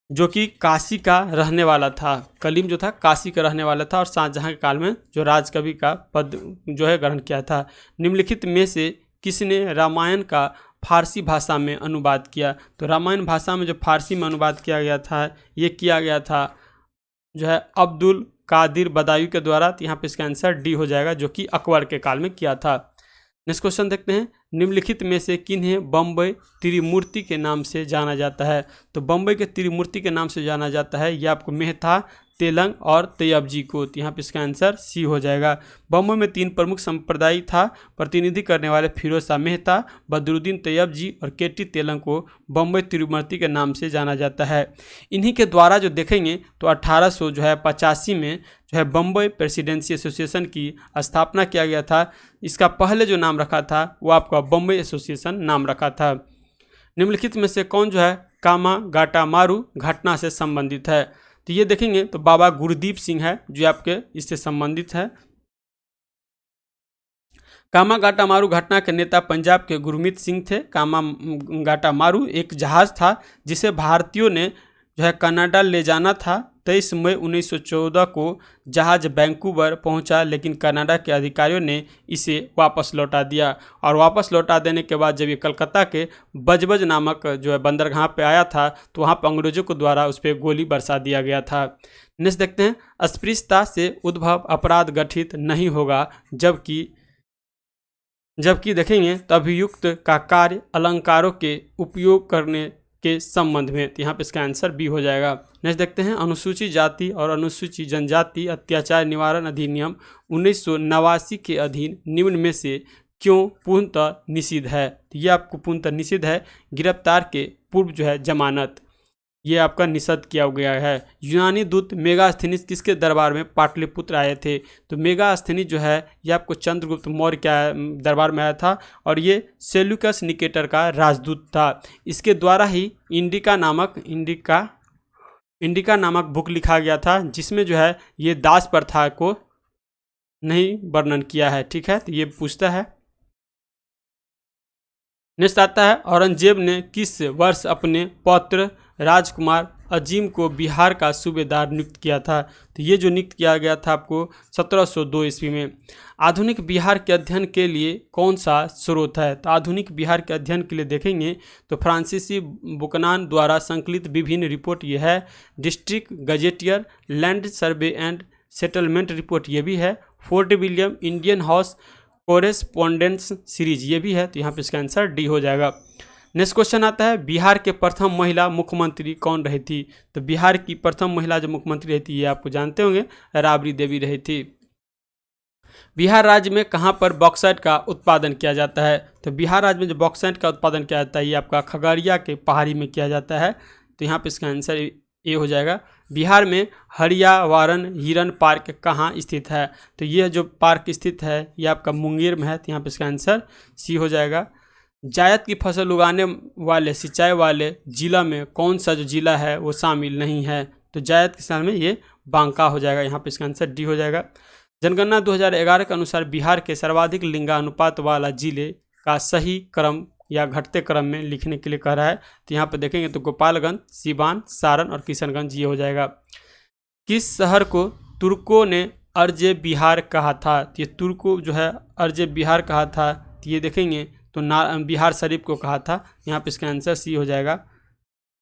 जो कि काशी का रहने वाला था। कलीम जो था काशी का रहने वाला था और शाहजहां के काल में जो राजकवि का पद जो है ग्रहण किया था। निम्नलिखित में से किसने रामायण का फारसी भाषा में अनुवाद किया? तो रामायण भाषा में जो फारसी में अनुवाद किया गया था ये किया गया था जो है अब्दुल कादिर बदायूं के द्वारा। तो यहाँ पे इसका आंसर डी हो जाएगा, जो कि अकबर के काल में किया था। नेक्स्ट क्वेश्चन देखते हैं, निम्नलिखित में से किन्हें बम्बई त्रिमूर्ति के नाम से जाना जाता है? तो बम्बई के त्रिमूर्ति के नाम से जाना जाता है ये आपको मेहता, तेलंग और तैयबजी को। तो यहाँ पे इसका आंसर सी हो जाएगा। बम्बई में 3 प्रमुख संप्रदाय था, प्रतिनिधि करने वाले फिरोज शाह मेहता, बदरुद्दीन तैयबजी और केटी तेलंग को बम्बई त्रिमूर्ति के नाम से जाना जाता है। इन्हीं के द्वारा जो देखेंगे तो 1885 में जो है बम्बई प्रेसिडेंसी एसोसिएशन की स्थापना किया गया था। इसका पहले जो नाम रखा था वो आपका बम्बई एसोसिएशन नाम रखा था। निम्नलिखित में से कौन जो है कामागाटामारू घटना से संबंधित है? तो ये देखेंगे तो बाबा गुरदीप सिंह है जो आपके इससे संबंधित है। कामागाटामारू घटना के नेता पंजाब के गुरमीत सिंह थे। कामागाटामारू एक जहाज था जिसे भारतीयों ने जो है कनाडा ले जाना था। 23 मई 1914 को जहाज वैंकूवर पहुंचा, लेकिन कनाडा के अधिकारियों ने इसे वापस लौटा दिया। और वापस लौटा देने के बाद जब ये कलकत्ता के बजबज नामक जो है बंदरगाह पे आया था तो वहाँ पर अंग्रेजों के द्वारा उस पर गोली बरसा दिया गया था। नेक्स्ट देखते हैं, अस्पृश्यता से उद्भव अपराध गठित नहीं होगा जबकि देखेंगे तो अभियुक्त का कार्य अलंकारों के उपयोग करने के संबंध में। तो यहाँ पे इसका आंसर बी हो जाएगा। नेक्स्ट देखते हैं, अनुसूचित जाति और अनुसूचित जनजाति अत्याचार निवारण अधिनियम 1989 के अधीन निम्न में से क्यों पूर्णतः निषिद्ध है? तो ये आपको पूर्णतः निषिद्ध है। गिरफ्तार के पूर्व जो है जमानत, ये आपका निषिद्ध किया गया है। यूनानी दूत मेगास्थनीज किसके दरबार में पाटलिपुत्र आए थे? तो मेगास्थनीज जो है ये आपको चंद्रगुप्त मौर्य के दरबार में आया था और ये सेल्यूकस निकेटर का राजदूत था। इसके द्वारा ही इंडिका नामक बुक लिखा गया था, जिसमें जो है ये दास प्रथा को नहीं वर्णन किया है, ठीक है। तो ये पूछता है। नेक्स्ट आता है, औरंगजेब ने किस वर्ष अपने पौत्र राजकुमार अजीम को बिहार का सूबेदार नियुक्त किया था? तो ये जो नियुक्त किया गया था आपको 1702 ईस्वी में। आधुनिक बिहार के अध्ययन के लिए कौन सा स्रोत है? तो आधुनिक बिहार के अध्ययन के लिए देखेंगे तो फ्रांसीसी बुकनान द्वारा संकलित विभिन्न रिपोर्ट ये है। District gazetteer, land survey and settlement report ये भी है। Fort William Indian house correspondence series ये भी है। तो यहाँ पे इसका आंसर डी हो जाएगा। नेक्स्ट क्वेश्चन आता है, बिहार के प्रथम महिला मुख्यमंत्री कौन रही थी? तो बिहार की प्रथम महिला जो मुख्यमंत्री रही थी ये आपको जानते होंगे, राबड़ी देवी रही थी। बिहार राज्य में कहाँ पर बॉक्साइट का उत्पादन किया जाता है? तो बिहार राज्य में जो बॉक्साइट का उत्पादन किया जाता है ये आपका खगड़िया के पहाड़ी में किया जाता है। तो यहाँ पे इसका आंसर ए हो जाएगा। बिहार में हरियावारन हिरन पार्क कहाँ स्थित है? तो ये जो पार्क स्थित है ये आपका मुंगेर में है। तो यहाँ पे इसका आंसर सी हो जाएगा। जायद की फसल उगाने वाले सिंचाई वाले जिला में कौन सा जो जिला है वो शामिल नहीं है? तो जायद के साल में ये बांका हो जाएगा। यहाँ पे इसका आंसर डी हो जाएगा। जनगणना 2011 के अनुसार बिहार के सर्वाधिक लिंगानुपात वाला जिले का सही क्रम या घटते क्रम में लिखने के लिए कह रहा है। तो यहाँ पे देखेंगे तो गोपालगंज, सिवान, सारण और किशनगंज ये हो जाएगा। किस शहर को तुर्कों ने अर्ज बिहार कहा था? तो ये तुर्को जो है अर्ज बिहार कहा था। तो ये देखेंगे तो बिहार शरीफ को कहा था। यहाँ पे इसका आंसर सी हो जाएगा।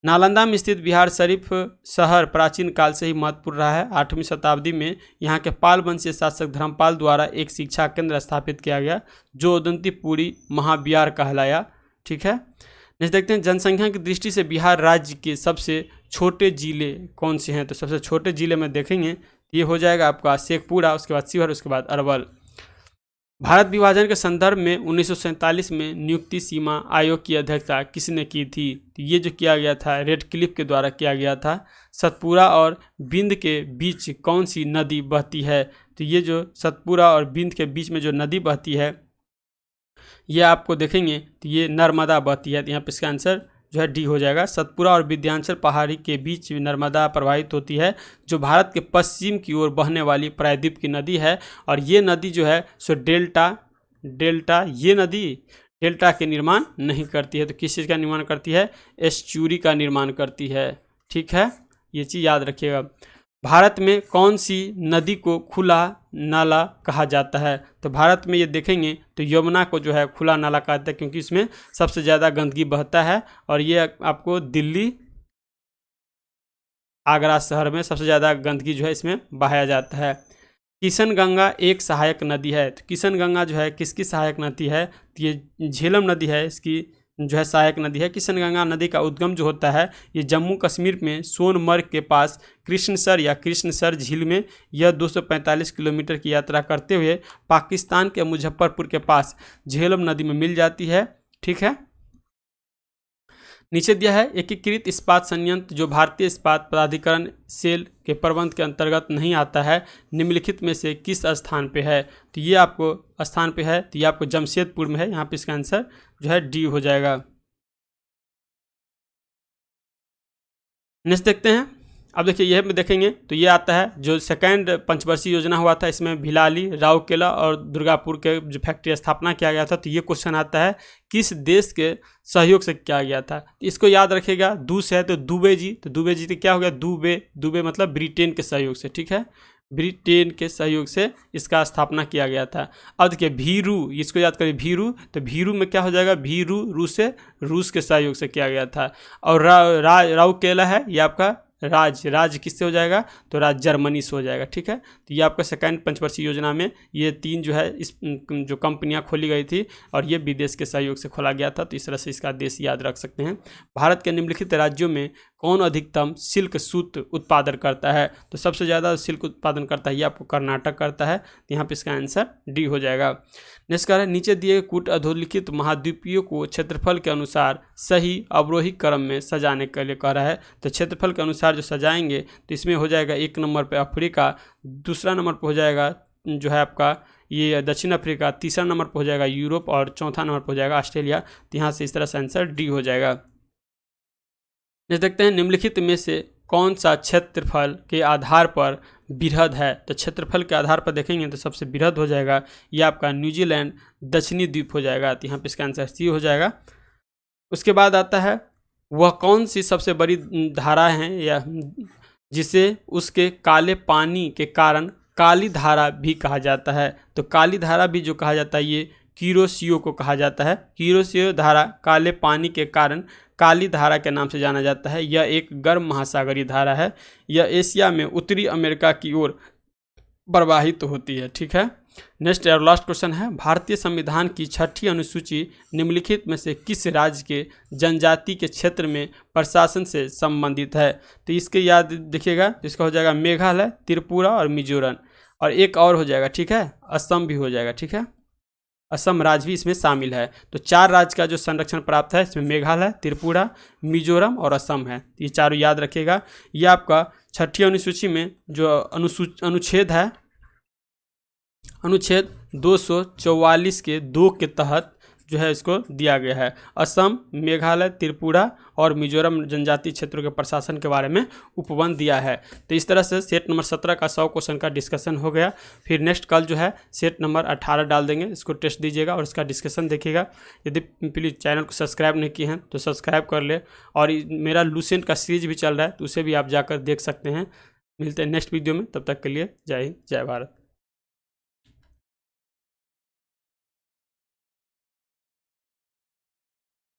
नालंदा में स्थित बिहार शरीफ शहर प्राचीन काल से ही महत्वपूर्ण रहा है। 8वीं शताब्दी में यहाँ के पाल वंशीय शासक धर्मपाल द्वारा एक शिक्षा केंद्र स्थापित किया गया जो उदंतीपुरी महाबिहार कहलाया। ठीक है, नेक्स्ट देखते हैं जनसंख्या की दृष्टि से बिहार राज्य के सबसे छोटे जिले कौन से हैं। तो सबसे छोटे जिले में देखेंगे ये हो जाएगा आपका शेखपुरा, उसके बाद शिवहर, उसके बाद अरवल। भारत विभाजन के संदर्भ में 1947 में नियुक्ति सीमा आयोग की अध्यक्षता किसने की थी। तो ये जो किया गया था रेडक्लिफ के द्वारा किया गया था। सतपुरा और बिंद के बीच कौन सी नदी बहती है। तो ये जो सतपुरा और बिंद के बीच में जो नदी बहती है ये आपको देखेंगे तो ये नर्मदा बहती है। तो यहाँ पे इसका आंसर जो है डी हो जाएगा। सतपुरा और विंध्याचल पहाड़ी के बीच नर्मदा प्रवाहित होती है जो भारत के पश्चिम की ओर बहने वाली प्रायद्वीप की नदी है। और ये नदी जो है सो ये नदी डेल्टा के निर्माण नहीं करती है। तो किस चीज़ का निर्माण करती है, एस्चुरी का निर्माण करती है। ठीक है, ये चीज़ याद रखिएगा। भारत में कौन सी नदी को खुला नाला कहा जाता है। तो भारत में ये देखेंगे तो यमुना को जो है खुला नाला कहा जाता है क्योंकि इसमें सबसे ज़्यादा गंदगी बहता है और ये आपको दिल्ली आगरा शहर में सबसे ज़्यादा गंदगी जो है इसमें बहाया जाता है। किशन गंगा एक सहायक नदी है। तो किशन गंगा जो है किसकी सहायक नदी है, तो ये झेलम नदी है इसकी जो है सहायक नदी है। किशन गंगा नदी का उद्गम जो होता है ये जम्मू कश्मीर में सोनमर्ग के पास कृष्णसर झील में यह 245 किलोमीटर की यात्रा करते हुए पाकिस्तान के मुजफ्फरपुर के पास झेलम नदी में मिल जाती है। ठीक है, नीचे दिया है एकीकृत इस्पात संयंत्र जो भारतीय इस्पात प्राधिकरण सेल के प्रबंध के अंतर्गत नहीं आता है निम्नलिखित में से किस स्थान पे है। तो ये आपको स्थान पे है, तो ये आपको जमशेदपुर में है। यहाँ पे इसका आंसर जो है डी हो जाएगा। नेक्स्ट देखते हैं। अब देखिए यह में देखेंगे तो ये आता है जो सेकेंड पंचवर्षीय योजना हुआ था इसमें भिलाली, राउरकेला और दुर्गापुर के जो फैक्ट्री स्थापना किया गया था। तो ये क्वेश्चन आता है किस देश के सहयोग से किया गया था। तो इसको याद रखिएगा, दूस है तो दुबे जी, तो दुबे जी तो क्या हो गया, दुबे मतलब ब्रिटेन के सहयोग से। ठीक है, ब्रिटेन के सहयोग से इसका स्थापना किया गया था। अब देखिए भीरू, इसको याद करिए भीरू, तो भीरू में क्या हो जाएगा, भीरू रूस के सहयोग से किया गया था। और राउरकेला है ये आपका राज किससे हो जाएगा, तो राज जर्मनी से हो जाएगा। ठीक है, तो ये आपका सेकेंड पंचवर्षीय योजना में ये 3 जो है इस जो कंपनियां खोली गई थी और ये विदेश के सहयोग से खोला गया था। तो इस तरह से इसका देश याद रख सकते हैं। भारत के निम्नलिखित राज्यों में कौन अधिकतम सिल्क सूत उत्पादन करता है। तो सबसे ज़्यादा सिल्क उत्पादन करता है ये आपको कर्नाटक करता है। तो यहाँ पे इसका आंसर डी हो जाएगा। नेक्स्ट है नीचे दिए कूट अधोलिखित महाद्वीपियों को क्षेत्रफल के अनुसार सही अवरोही क्रम में सजाने के लिए कह रहा है। तो क्षेत्रफल के अनुसार जो सजाएंगे तो इसमें हो जाएगा 1 नंबर पे अफ्रीका, दूसरा नंबर पे हो जाएगा जो है आपका ये दक्षिण अफ्रीका, तीसरा नंबर पे हो जाएगा यूरोप और चौथा नंबर पे हो जाएगा ऑस्ट्रेलिया। तो यहाँ से इस तरह से आंसर डी हो जाएगा। नेक्स्ट देखते हैं निम्नलिखित में से कौन सा क्षेत्रफल के आधार पर बृहद है। तो क्षेत्रफल के आधार पर देखेंगे तो सबसे बृहद हो जाएगा ये आपका न्यूजीलैंड दक्षिणी द्वीप हो जाएगा। तो यहाँ पे इसका आंसर सी हो जाएगा। उसके बाद आता है वह कौन सी सबसे बड़ी धारा है या जिसे उसके काले पानी के कारण काली धारा भी कहा जाता है। तो काली धारा भी जो कहा जाता है ये किरोशियो को कहा जाता है। किरोशियो धारा काले पानी के कारण काली धारा के नाम से जाना जाता है। यह एक गर्म महासागरीय धारा है। यह एशिया में उत्तरी अमेरिका की ओर प्रवाहित होती है। ठीक है, नेक्स्ट और लास्ट क्वेश्चन है भारतीय संविधान की 6ठी अनुसूची निम्नलिखित में से किस राज्य के जनजाति के क्षेत्र में प्रशासन से संबंधित है। तो इसके याद देखिएगा, तो इसका हो जाएगा मेघालय, त्रिपुरा और मिजोरम और एक और हो जाएगा। ठीक है, असम भी हो जाएगा। ठीक है, असम राज्य भी इसमें शामिल है। तो 4 राज्य का जो संरक्षण प्राप्त है इसमें मेघालय, त्रिपुरा, मिजोरम और असम है। ये चारों याद रखिएगा। ये आपका 6ठी अनुसूची में जो अनुच्छेद है अनुच्छेद 244 के 2 के तहत जो है इसको दिया गया है। असम, मेघालय, त्रिपुरा और मिजोरम जनजातीय क्षेत्रों के प्रशासन के बारे में उपबंध दिया है। तो इस तरह से सेट नंबर 17 का 100 क्वेश्चन का डिस्कशन हो गया। फिर नेक्स्ट कल जो है सेट नंबर 18 डाल देंगे, इसको टेस्ट दीजिएगा और इसका डिस्कशन देखिएगा। यदि प्लीज़ चैनल को सब्सक्राइब नहीं किए हैं तो सब्सक्राइब कर ले। और मेरा लूसेंट का सीरीज भी चल रहा है तो उसे भी आप जाकर देख सकते हैं। मिलते हैं नेक्स्ट वीडियो में, तब तक के लिए जय हिंद, जय भारत।